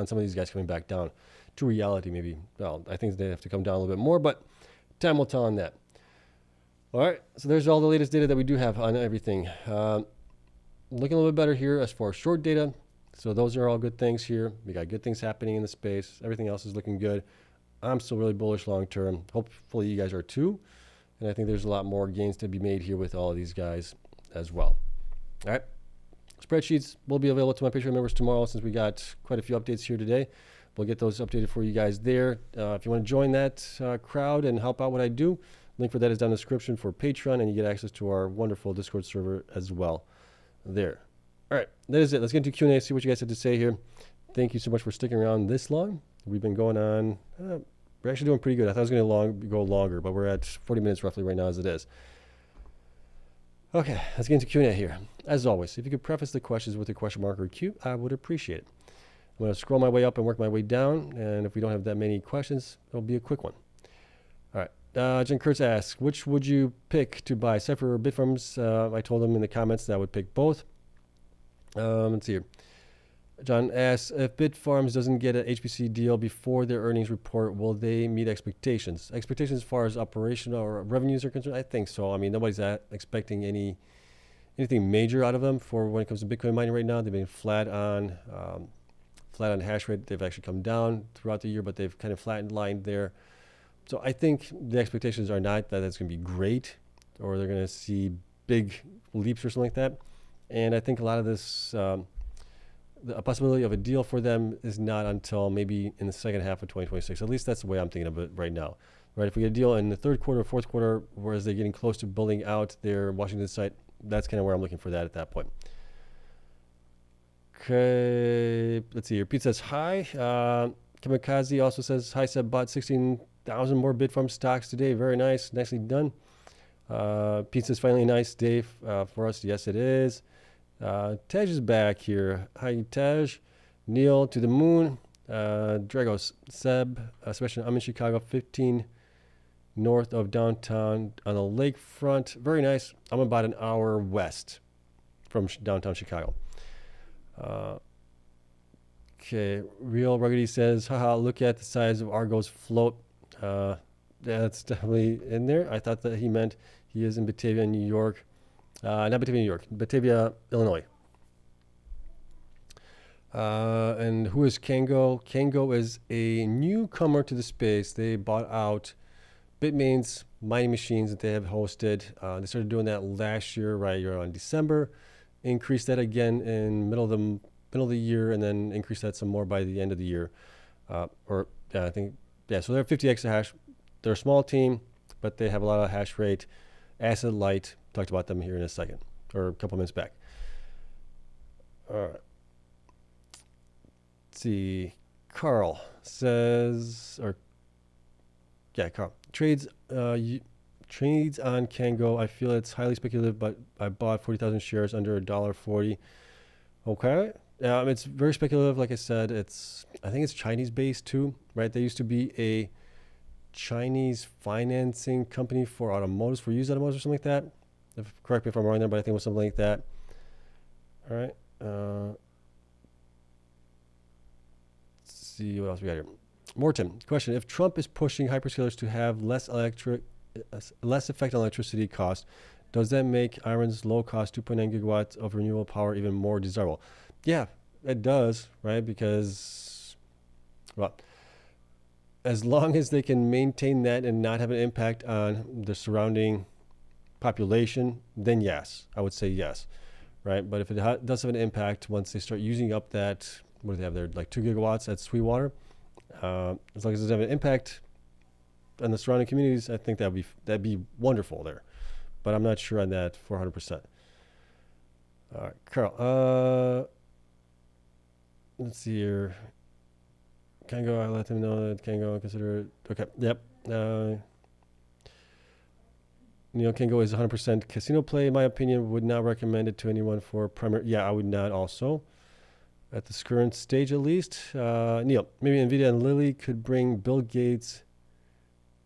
some of these guys coming back down to reality maybe. Well, I think they have to come down a little bit more, but time will tell on that. All right, so there's all the latest data that we do have on everything. Looking a little bit better here as far as short data. So those are all good things here. We got good things happening in the space. Everything else is looking good. I'm still really bullish long term. Hopefully you guys are too. And I think there's a lot more gains to be made here with all of these guys as well. All right. Spreadsheets will be available to my Patreon members tomorrow since we got quite a few updates here today. We'll get those updated for you guys there. If you want to join that crowd and help out what I do, link for that is down in the description for Patreon, and you get access to our wonderful Discord server as well there. All right. That is it. Let's get into Q&A, see what you guys have to say here. Thank you so much for sticking around this long. We've been going on... we're actually doing pretty good. I thought it was going to go longer, but we're at 40 minutes roughly right now as it is. Okay, let's get into Q&A here. As always, if you could preface the questions with a question mark or Q, I would appreciate it. I'm going to scroll my way up and work my way down, and if we don't have that many questions, it'll be a quick one. All right, Jen Kurtz asks, which would you pick to buy, Cypher or Bitfarms? I told him in the comments that I would pick both. Let's see here. John asks, if Bitfarms doesn't get an HPC deal before their earnings report, will they meet expectations? Expectations as far as operational or revenues are concerned? I think so. I mean, nobody's expecting anything major out of them for when it comes to Bitcoin mining right now. They've been flat on hash rate. They've actually come down throughout the year, but they've kind of flatlined there. So I think the expectations are not that it's going to be great or they're going to see big leaps or something like that. And I think a lot of this... a possibility of a deal for them is not until maybe in the second half of 2026. At least that's the way I'm thinking of it right now. Right? If we get a deal in the third quarter, fourth quarter, whereas they're getting close to building out their Washington site, that's kind of where I'm looking for that at that point. Okay, let's see here. Pete says hi. Kamikaze also says hi. Seb bought 16,000 more Bitfarms stocks today. Very nice, nicely done. Pete says finally a nice day for us. Yes, it is. Tej is back here. Hi, Tej. Neil to the moon. Dragos. Seb. Sebastian, I'm in Chicago, 15 north of downtown on the lakefront. Very nice. I'm about an hour west from downtown Chicago. Okay. Real Ruggedy says, haha, look at the size of Argo's float. Yeah, that's definitely in there. I thought that he meant he is in Batavia, New York. Not Batavia, New York, Batavia, Illinois. And who is Cango? Cango is a newcomer to the space. They bought out Bitmain's mining machines that they have hosted. They started doing that last year, right around December. Increased that again in middle of the year, and then increased that some more by the end of the year. So they're 50 exahash. They're a small team, but they have a lot of hash rate. Asset light. Talked about them here in a second, or a couple minutes back. All right. Let's see. Carl says, Carl trades on Cango. I feel it's highly speculative, but I bought 40,000 shares under $1.40. Okay. It's very speculative. Like I said, I think it's Chinese based too, right? They used to be a Chinese financing company for automotives, for used automotives or something like that. Correct me if I'm wrong there, but I think it was something like that. All right. Let's see what else we got here. Morton, question. If Trump is pushing hyperscalers to have less effect on electricity cost, does that make IREN's low-cost 2.9 gigawatts of renewable power even more desirable? Yeah, it does, right? Because, well, as long as they can maintain that and not have an impact on the surrounding population, then yes, I would say yes, right? But if it does have an impact once they start using up that, what do they have there, like 2 gigawatts at Sweetwater, as long as it doesn't have an impact on the surrounding communities, I think that'd be wonderful there. But I'm not sure on that for 100%. All right, Carl. Let's see here. Cango, I let them know that Cango consider it. Okay, yep. Cango is 100% casino play. In my opinion, would not recommend it to anyone for primary. Yeah, I would not also. At this current stage, at least. Neil, maybe Nvidia and Lilly could bring Bill Gates'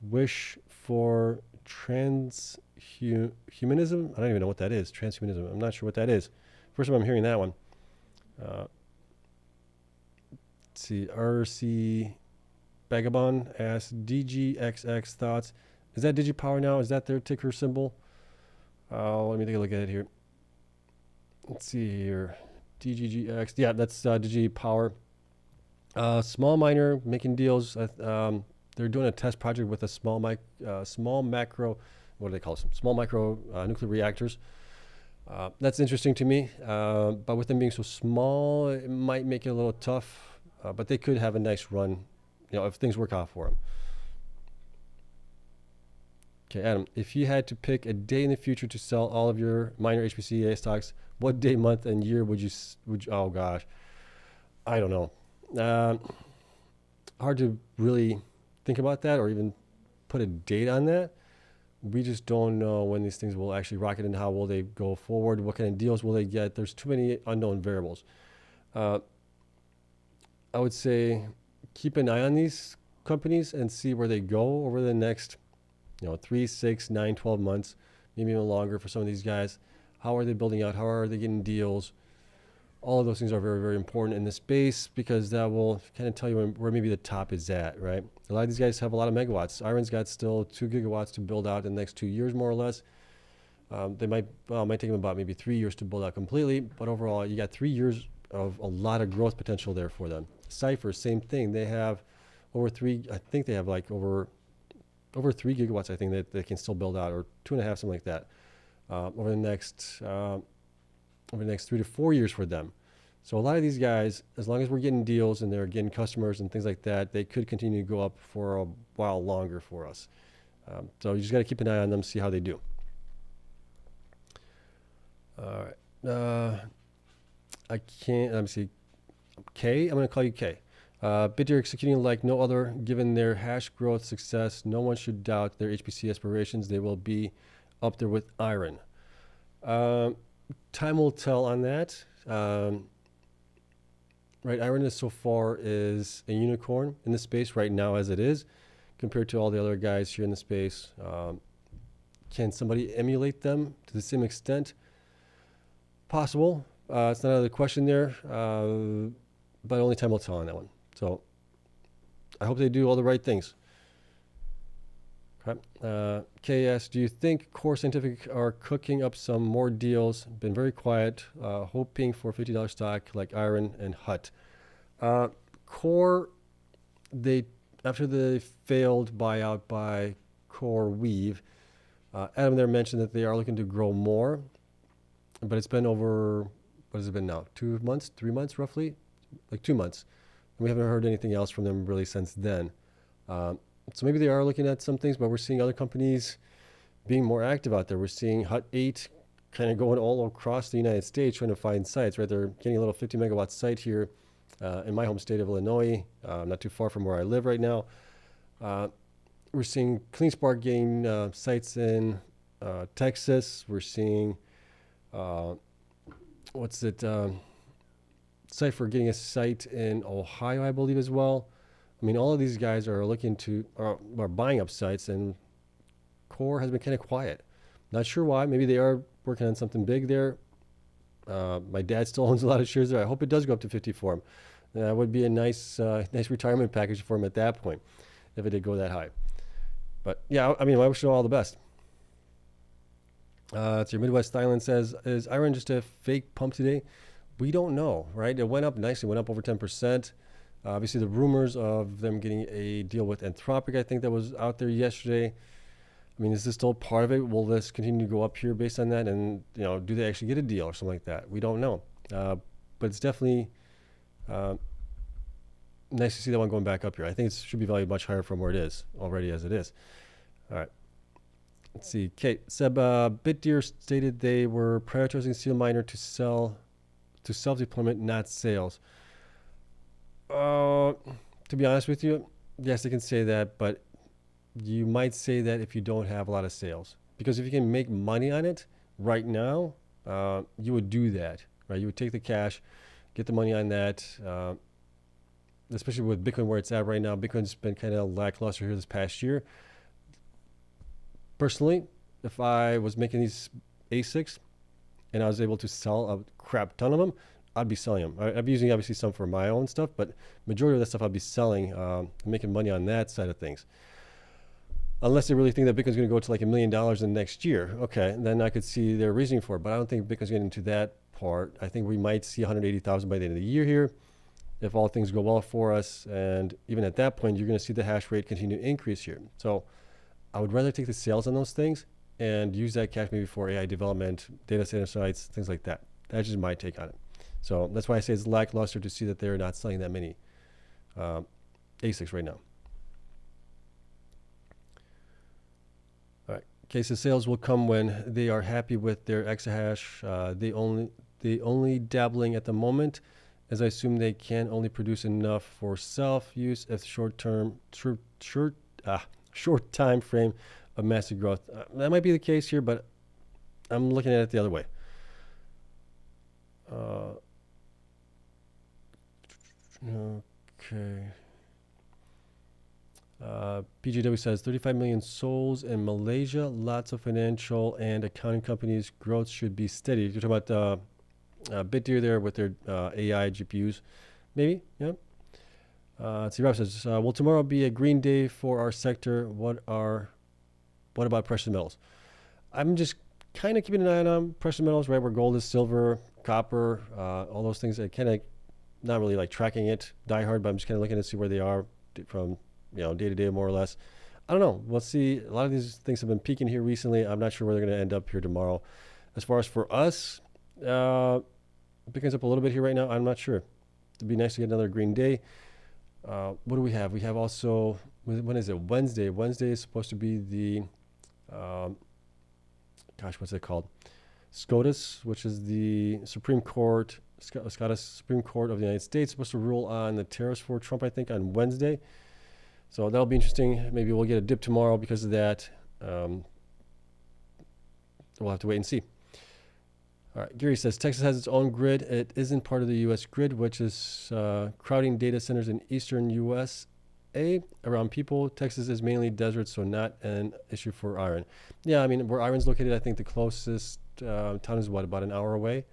wish for transhumanism. I don't even know what that is. Transhumanism. I'm not sure what that is. First time I'm hearing that one. Let's see. RC Vagabond asks DGXX thoughts. Is that DigiPower now? Is that their ticker symbol? Let me take a look at it here. Let's see here. DGGX. Yeah, that's DigiPower. Small miner making deals. They're doing a test project with a small macro. What do they call it? Small micro nuclear reactors. That's interesting to me. But with them being so small, it might make it a little tough. But they could have a nice run, if things work out for them. Okay, Adam, if you had to pick a day in the future to sell all of your minor HPC stocks, what day, month, and year would you? Oh gosh, I don't know. Hard to really think about that or even put a date on that. We just don't know when these things will actually rocket and how will they go forward. What kind of deals will they get? There's too many unknown variables. I would say keep an eye on these companies and see where they go over the next 3, 6, 9, 12 months, maybe even longer for some of these guys. How are they building out? How are they getting deals? All of those things are very, very important in this space because that will kind of tell you where maybe the top is at, right? A lot of these guys have a lot of megawatts. IREN's got still 2 gigawatts to build out in the next 2 years, more or less. It might take them about maybe 3 years to build out completely, but overall, you got 3 years of a lot of growth potential there for them. Cypher, same thing. They have over 3 gigawatts, I think, that they can still build out, or 2.5, something like that, over the next 3 to 4 years for them. So a lot of these guys, as long as we're getting deals and they're getting customers and things like that, they could continue to go up for a while longer for us. So you just got to keep an eye on them, see how they do. All right. I can't, let me see. K, I'm going to call you K. Bitdeer executing like no other, given their hash growth success. No one should doubt their HPC aspirations. They will be up there with IREN. Time will tell on that. Right, IREN is so far is a unicorn in the space right now as it is, compared to all the other guys here in the space. Can somebody emulate them to the same extent? Possible. It's not another question there, but only time will tell on that one. So I hope they do all the right things. KS, do you think Core Scientific are cooking up some more deals? Been very quiet, hoping for $50 stock like IREN and HUT. Core, they after the failed buyout by Core Weave, Adam there mentioned that they are looking to grow more, but it's been over, what has it been now? 2 months, 3 months roughly? Like 2 months. And we haven't heard anything else from them really since then. So maybe they are looking at some things, but we're seeing other companies being more active out there. We're seeing Hut 8 kind of going all across the United States trying to find sites, right? They're getting a little 50 megawatt site here in my home state of Illinois, not too far from where I live right now. We're seeing Cleanspark getting sites in Texas. We're seeing, Cypher getting a site in Ohio, I believe, as well. I mean, all of these guys are looking to, are buying up sites, and Core has been kind of quiet. Not sure why. Maybe they are working on something big there. My dad still owns a lot of shares there. I hope it does go up to 50 for him. That would be a nice retirement package for him at that point, if it did go that high. But yeah, I mean, I wish them all the best. It's your Midwest Island says, is IREN just a fake pump today? We don't know, right? It went up nicely, went up over 10%. Obviously, the rumors of them getting a deal with Anthropic, I think that was out there yesterday. I mean, is this still part of it? Will this continue to go up here based on that? And, you know, do they actually get a deal or something like that? We don't know. But it's definitely nice to see that one going back up here. I think it should be valued much higher from where it is already as it is. All right. Let's see. Kate, Seb, Bitdeer stated they were prioritizing Seal Miner to self-deployment, not sales. To be honest with you, yes, they can say that, but you might say that if you don't have a lot of sales. Because if you can make money on it right now, you would do that, right? You would take the cash, get the money on that, especially with Bitcoin where it's at right now. Bitcoin's been kind of lackluster here this past year. Personally, if I was making these ASICs and I was able to sell a crap ton of them, I'd be selling them. I'd be using obviously some for my own stuff, but majority of that stuff I'd be selling, making money on that side of things. Unless they really think that Bitcoin's going to go to like $1 million in the next year. Okay, then I could see their reasoning for it, but I don't think Bitcoin's getting into that part. I think we might see 180,000 by the end of the year here if all things go well for us. And even at that point, you're going to see the hash rate continue to increase here. So I would rather take the sales on those things and use that cash maybe for AI development, data center sites, things like that. That's just my take on it. So that's why I say it's lackluster to see that they're not selling that many ASICs right now. All right. Case of sales will come when they are happy with their exahash. They only dabbling at the moment, as I assume they can only produce enough for self-use if short time frame of massive growth. That might be the case here, but I'm looking at it the other way. Okay. PGW says 35 million souls in Malaysia. Lots of financial and accounting companies. Growth should be steady. You're talking about Bitdeer there with their AI GPUs, maybe. Yeah. See, Rob says, will tomorrow be a green day for our sector? What about precious metals? I'm just kind of keeping an eye on precious metals, right? Where gold is, silver, copper, all those things. I kind of not really like tracking it die hard, but I'm just kind of looking to see where they are from, day to day, more or less. I don't know. We'll see. A lot of these things have been peaking here recently. I'm not sure where they're going to end up here tomorrow. As far as for us, Bitcoin's up a little bit here right now. I'm not sure. It'd be nice to get another green day. What do we have? We have also, when is it? Wednesday. Wednesday is supposed to be the, what's it called? SCOTUS, which is the Supreme Court, Scottish Supreme Court of the United States, supposed to rule on the tariffs for Trump, I think, on Wednesday. So that'll be interesting. Maybe we'll get a dip tomorrow because of that. We'll have to wait and see. All right, Gary says, Texas has its own grid. It isn't part of the U.S. grid, which is crowding data centers in eastern USA around people. Texas is mainly desert, so not an issue for IREN. Yeah, I mean, where IREN's located, I think the closest town is, about an hour away?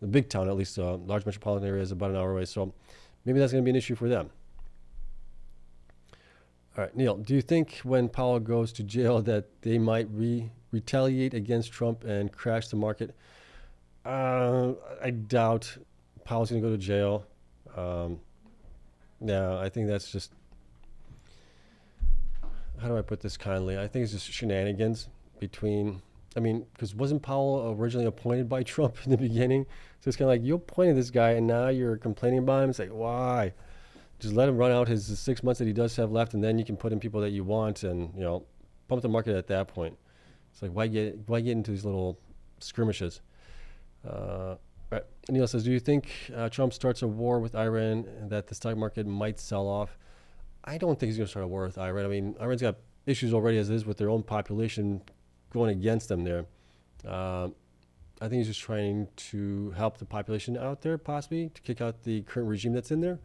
The big town, at least, large metropolitan area is about an hour away, so maybe that's going to be an issue for them. All right, Neil, do you think when Powell goes to jail that they might retaliate against Trump and crash the market? I doubt Powell's going to go to jail. Yeah, I think that's just, how do I put this kindly? I think it's just shenanigans between, I mean, because wasn't Powell originally appointed by Trump in the beginning? So it's kind of like, you appointed this guy and now you're complaining about him. It's like, why? Just let him run out his 6 months that he does have left, and then you can put in people that you want and, pump the market at that point. It's like, why get into these little skirmishes? Right. Neil says, do you think Trump starts a war with IREN and that the stock market might sell off? I don't think he's going to start a war with IREN. I mean, IREN's got issues already as is with their own population going against them there. I think he's just trying to help the population out there, possibly, to kick out the current regime that's in there.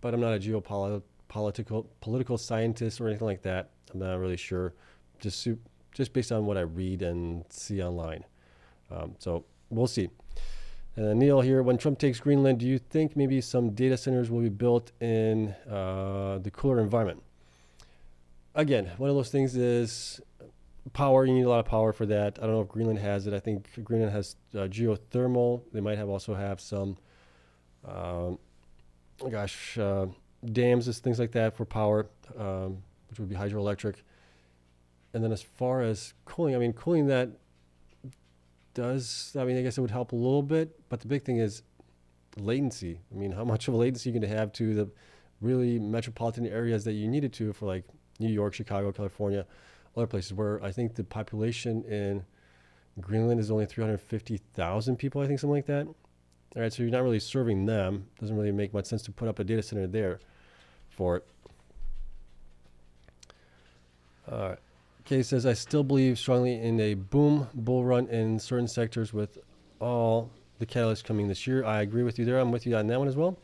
But I'm not a political scientist or anything like that. I'm not really sure. Just based on what I read and see online. So we'll see. And Neil here, when Trump takes Greenland, do you think maybe some data centers will be built in the cooler environment? Again, one of those things is power. You need a lot of power for that. I don't know if Greenland has it. I think Greenland has geothermal. They might also have some, dams, things like that for power, which would be hydroelectric. And then as far as cooling, I mean, cooling that I guess it would help a little bit, but the big thing is latency. I mean, how much of a latency you're going to have to the really metropolitan areas that you need it to for, like New York, Chicago, California, other places where I think the population in Greenland is only 350,000 people, I think, something like that. All right, so you're not really serving them. Doesn't really make much sense to put up a data center there for it. All right. Kay says, I still believe strongly in a bull run in certain sectors with all the catalysts coming this year. I agree with you there. I'm with you on that one as well.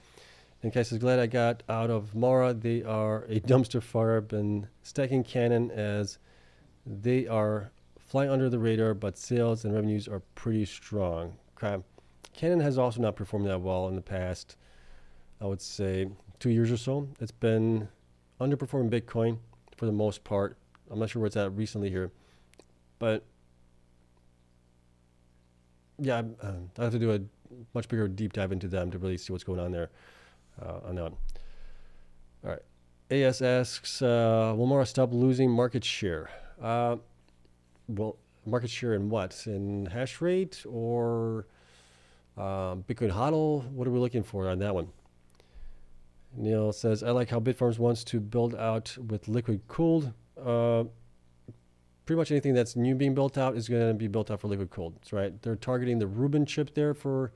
And Kay says, glad I got out of Mara. They are a dumpster fire. Been stacking Canon as they are flying under the radar, but sales and revenues are pretty strong. Okay. Canon has also not performed that well in the past, I would say, 2 years or so. It's been underperforming Bitcoin for the most part. I'm not sure where it's at recently here, but yeah, I have to do a much bigger deep dive into them to really see what's going on there on that one. All right. AS asks, will Mara stop losing market share? Well, market share in what? In hash rate or Bitcoin HODL? What are we looking for on that one? Neil says, I like how Bitfarms wants to build out with liquid cooled. Pretty much anything that's new being built out is going to be built out for liquid cooled. That's right. They're targeting the Rubin chip there for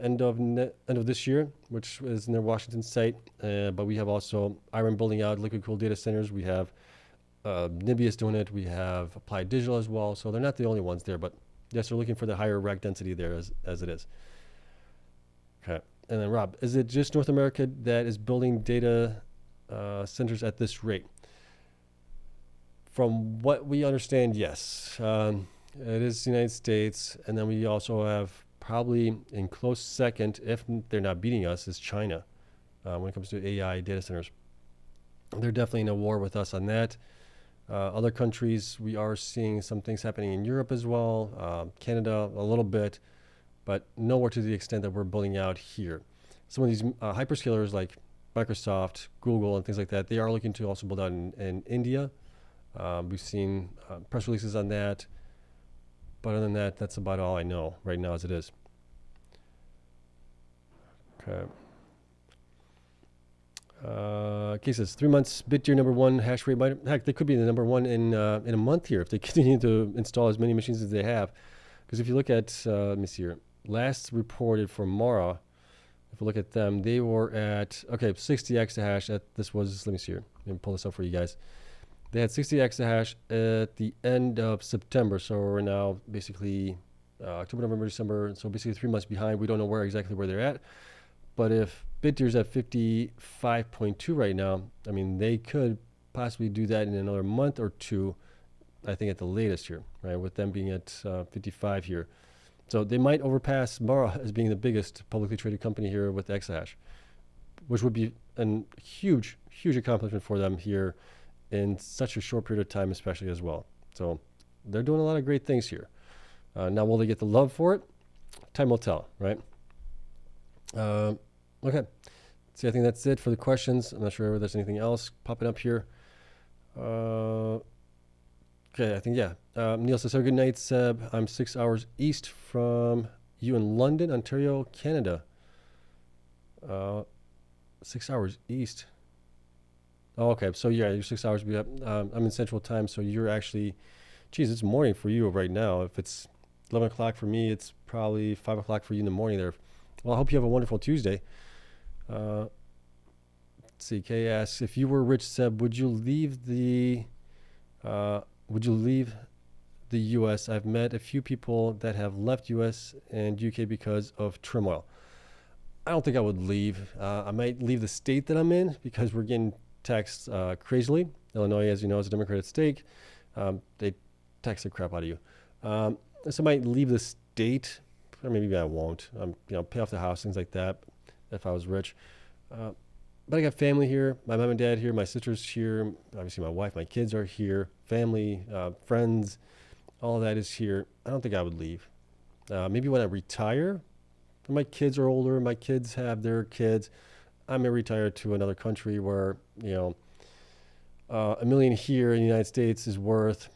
end of this year, which is in their Washington site. But we have also IREN building out liquid cooled data centers. We have Nibius doing it. We have Applied Digital as well. So they're not the only ones there, but yes, they're looking for the higher rack density there as it is. Okay. And then Rob, is it just North America that is building data centers at this rate? From what we understand, yes. It is the United States. And then we also have probably in close second, if they're not beating us, is China when it comes to AI data centers. They're definitely in a war with us on that. Other countries, we are seeing some things happening in Europe as well, Canada a little bit, but nowhere to the extent that we're building out here. Some of these hyperscalers like Microsoft, Google, and things like that, they are looking to also build out in India. We've seen press releases on that. But other than that, that's about all I know right now as it is. Okay. Cases 3 months Bitdeer #1 hash rate. Heck, they could be the #1 in a month here if they continue to install as many machines as they have. Because if you look at, let me see here, last reported for Mara, if we look at them, they were at 60 exahash. This was, let me see here. Let me pull this up for you guys. They had 60 exahash at the end of September. So we're now basically October, November, December. So basically 3 months behind. We don't know exactly where they're at. But if Bitdeer's at 55.2 right now, I mean, they could possibly do that in another month or two, I think at the latest here, right? With them being at 55 here. So they might overpass Mara as being the biggest publicly traded company here with exahash, which would be a huge, huge accomplishment for them here in such a short period of time, especially as well. So they're doing a lot of great things here. Now, will they get the love for it? Time will tell, right? Okay. See, I think that's it for the questions. I'm not sure if there's anything else popping up here. Okay, I think, yeah. Neil says, have a good night, Seb. I'm 6 hours east from you in London, Ontario, Canada. 6 hours east. Oh, okay. So, yeah, you're 6 hours. I'm in Central Time, so you're actually, geez, it's morning for you right now. If it's 11 o'clock for me, it's probably 5 o'clock for you in the morning there. Well, I hope you have a wonderful Tuesday. Let's see. Kay asks, if you were rich, Seb, would you leave the U.S.? I've met a few people that have left U.S. and U.K. because of turmoil. I don't think I would leave. I might leave the state that I'm in because we're getting taxed crazily. Illinois, as you know, is a Democratic state. They tax the crap out of you. So I might leave the state, or maybe I won't. Pay off the house, things like that, if I was rich. But I got family here, my mom and dad here, my sister's here, obviously my wife, my kids are here, family, friends, all of that is here. I don't think I would leave. Maybe when I retire, when my kids are older, my kids have their kids, I may retire to another country where, $1 million here in the United States is worth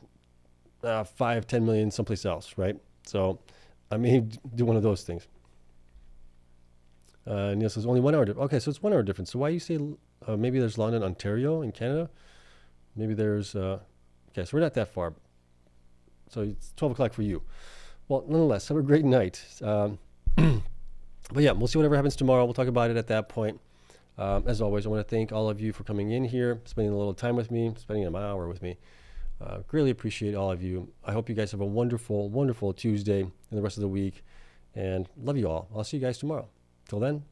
5-10 million someplace else, right? So I may do one of those things. Neil says only 1 hour. Okay, so it's 1 hour difference. So why you say maybe there's London, Ontario in Canada? Maybe there's, okay, so we're not that far. So it's 12 o'clock for you. Well, nonetheless, have a great night. But yeah, we'll see whatever happens tomorrow. We'll talk about it at that point. As always, I want to thank all of you for coming in here, spending a little time with me, spending an hour with me. Greatly appreciate all of you. I hope you guys have a wonderful, wonderful Tuesday and the rest of the week. And love you all. I'll see you guys tomorrow. Till then,